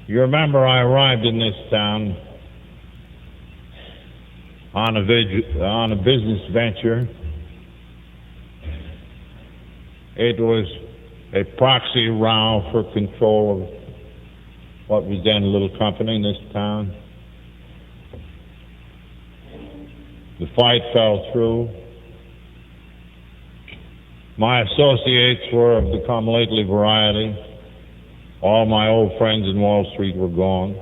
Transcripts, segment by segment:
You remember I arrived in this town on a business venture. It was a proxy row for control of what was then a little company in this town. The fight fell through. My associates were of the come lately variety. All my old friends in Wall Street were gone.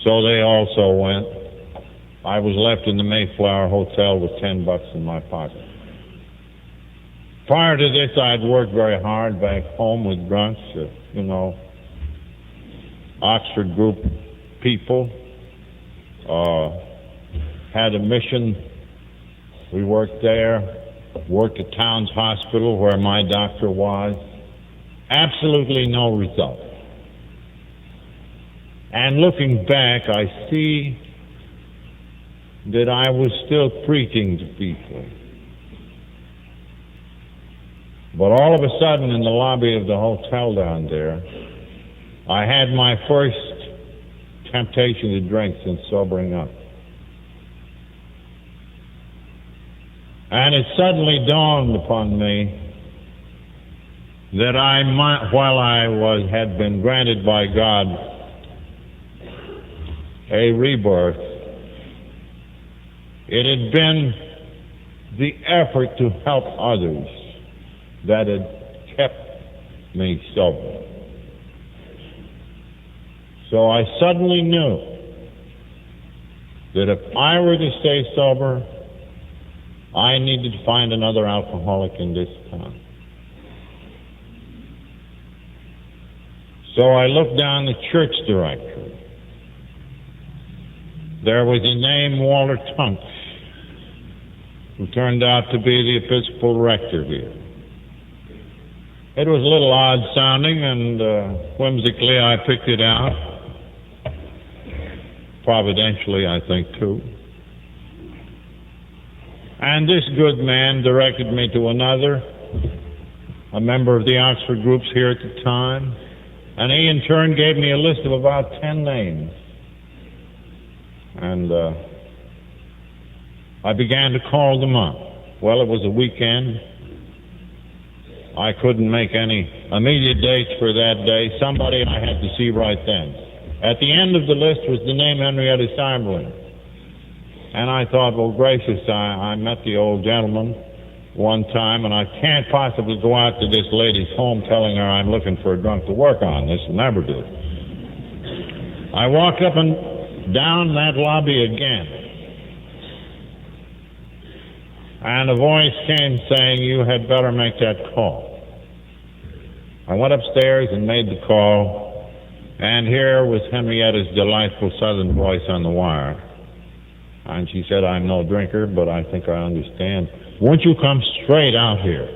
So they also went. I was left in the Mayflower Hotel with $10 in my pocket. Prior to this, I'd worked very hard back home with drunks, Oxford group people. Had a mission. We worked there. Worked at Towns Hospital where my doctor was. Absolutely no result. And looking back, I see that I was still preaching to people. But all of a sudden, in the lobby of the hotel down there, I had my first temptation to drink since sobering up. And it suddenly dawned upon me that I might, while I had been granted by God a rebirth, it had been the effort to help others that had kept me sober. So I suddenly knew that if I were to stay sober, I needed to find another alcoholic in this town. So I looked down the church directory. There was a name, Walter Tunks, who turned out to be the Episcopal rector here. It was a little odd sounding, and whimsically I picked it out. Providentially, I think, too. And this good man directed me to another, a member of the Oxford groups here at the time, and he in turn gave me a list of about 10 names. And I began to call them up. Well, it was a weekend. I couldn't make any immediate dates for that day. Somebody I had to see right then. At the end of the list was the name Henrietta Seiberling. And I thought, well, gracious, I met the old gentleman one time, and I can't possibly go out to this lady's home telling her I'm looking for a drunk to work on. This will never do. I walked up and down that lobby again, and a voice came saying, you had better make that call. I went upstairs and made the call, and here was Henrietta's delightful southern voice on the wire. And she said, I'm no drinker, but I think I understand. Won't you come straight out here?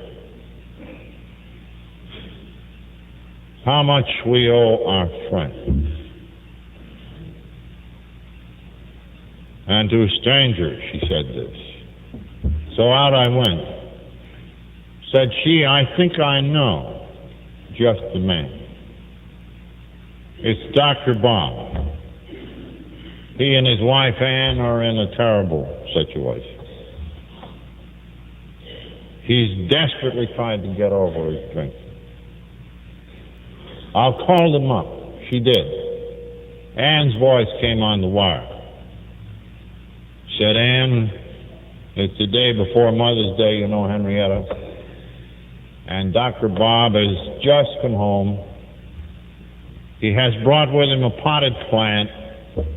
How much we owe our friends. And to a stranger, she said this. So out I went. Said she, I think I know just the man. It's Dr. Bob. He and his wife Ann are in a terrible situation. He's desperately tried to get over his drinking. I'll call them up. She did. Ann's voice came on the wire. Said, Ann, it's the day before Mother's Day, you know, Henrietta. And Dr. Bob has just come home. He has brought with him a potted plant.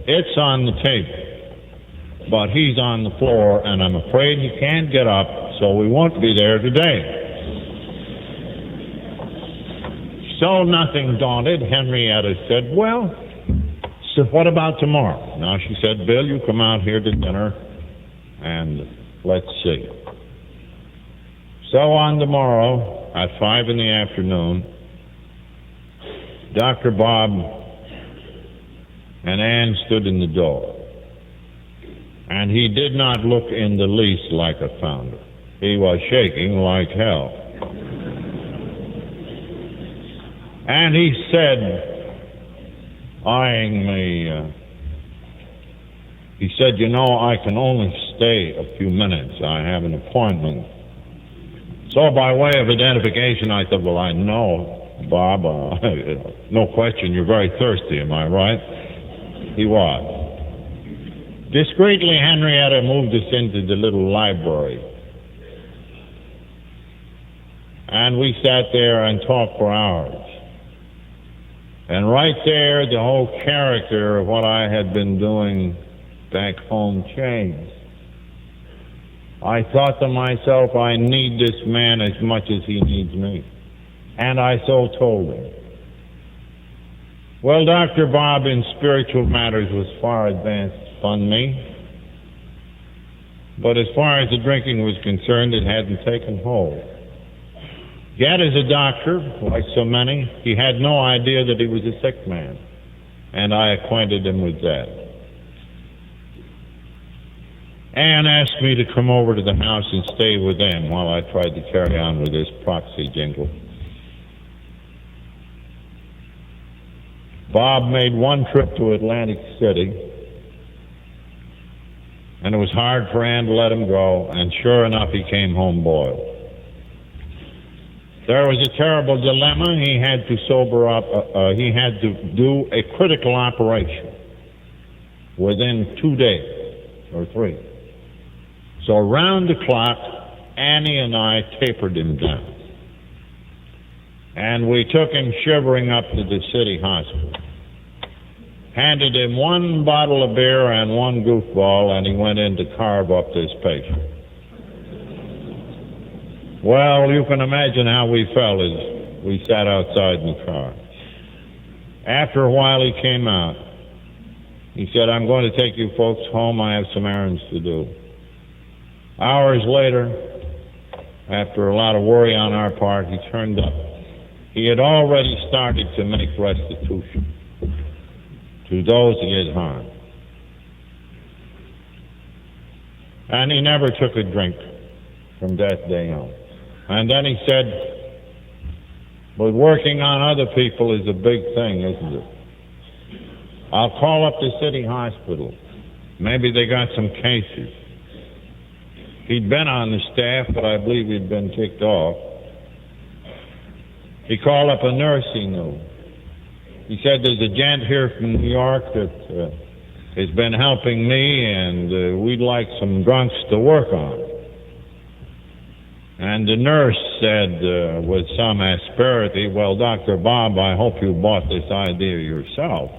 It's on the table, but he's on the floor, and I'm afraid he can't get up, so we won't be there today. So nothing daunted, Henrietta said, well, so what about tomorrow? Now, she said, Bill, you come out here to dinner, and let's see. So on tomorrow, at 5 in the afternoon, Dr. Bob and Ann stood in the door. And he did not look in the least like a founder. He was shaking like hell. And he said, eyeing me. He said, "You know, I can only stay a few minutes. I have an appointment." So by way of identification, I said, "Well, I know, Bob. No question, you're very thirsty, am I right?" He was. Discreetly, Henrietta moved us into the little library. And we sat there and talked for hours. And right there, the whole character of what I had been doing back home changed. I thought to myself, I need this man as much as he needs me. And I so told him. Well, Dr. Bob in spiritual matters was far advanced on me. But as far as the drinking was concerned, it hadn't taken hold. Yet as a doctor, like so many, he had no idea that he was a sick man. And I acquainted him with that. Ann asked me to come over to the house and stay with them while I tried to carry on with this proxy jingle. Bob made one trip to Atlantic City, and it was hard for Ann to let him go, and sure enough, he came home boiled. There was a terrible dilemma. He had to sober up. He had to do a critical operation within 2 days or 3. So round the clock, Annie and I tapered him down. And we took him shivering up to the city hospital. Handed him 1 bottle of beer and 1 goofball, and he went in to carve up this patient. Well, you can imagine how we felt as we sat outside in the car. After a while, he came out. He said, "I'm going to take you folks home. I have some errands to do." Hours later, after a lot of worry on our part, he turned up. He had already started to make restitution to those he had harmed. And he never took a drink from that day on. And then he said, "But working on other people is a big thing, isn't it? I'll call up the city hospital. Maybe they got some cases." He'd been on the staff, but I believe he'd been kicked off. He called up a nurse he knew. He said, "There's a gent here from New York that has been helping me, and we'd like some drunks to work on." And the nurse said with some asperity, "Well, Dr. Bob, I hope you bought this idea yourself."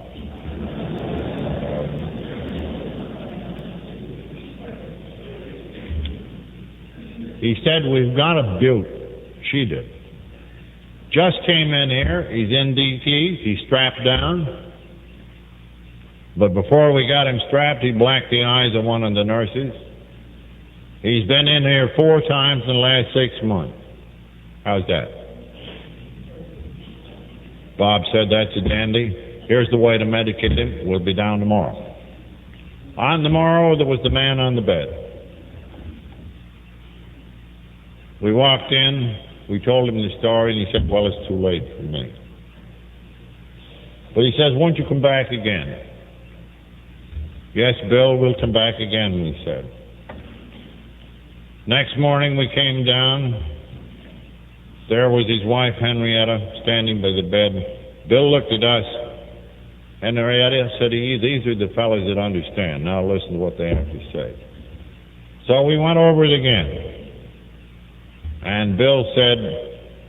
He said, "We've got a beaut." She did. Just came in here. He's in DTs. He's strapped down. But before we got him strapped, he blacked the eyes of one of the nurses. He's been in here 4 times in the last 6 months. How's that? Bob said, "That's a dandy. Here's the way to medicate him. We'll be down tomorrow." On the morrow, there was the man on the bed. We walked in. We told him the story, and he said, "Well, it's too late for me." But he says, "Won't you come back again?" "Yes, Bill, we'll come back again," we said. Next morning, we came down. There was his wife, Henrietta, standing by the bed. Bill looked at us. Henrietta said, "These are the fellas that understand. Now listen to what they have to say." So we went over it again. And Bill said,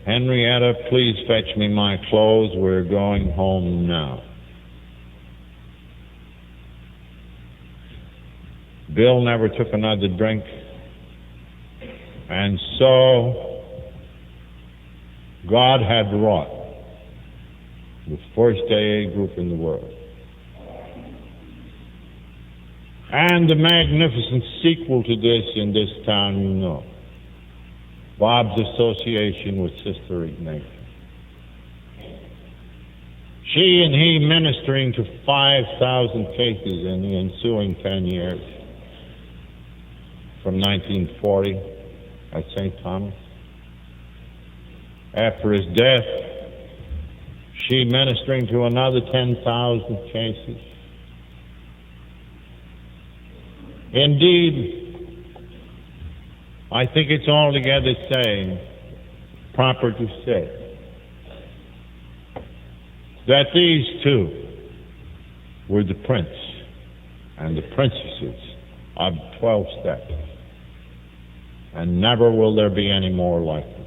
"Henrietta, please fetch me my clothes. We're going home now." Bill never took another drink. And so God had wrought the first AA group in the world. And the magnificent sequel to this in this town, you know. Bob's association with Sister Ignatius. She and he ministering to 5,000 cases in the ensuing 10 years, from 1940 at St. Thomas. After his death, she ministering to another 10,000 cases. Indeed, I think it's altogether proper to say that these two were the prince and the princesses of 12 steps, and never will there be any more like them.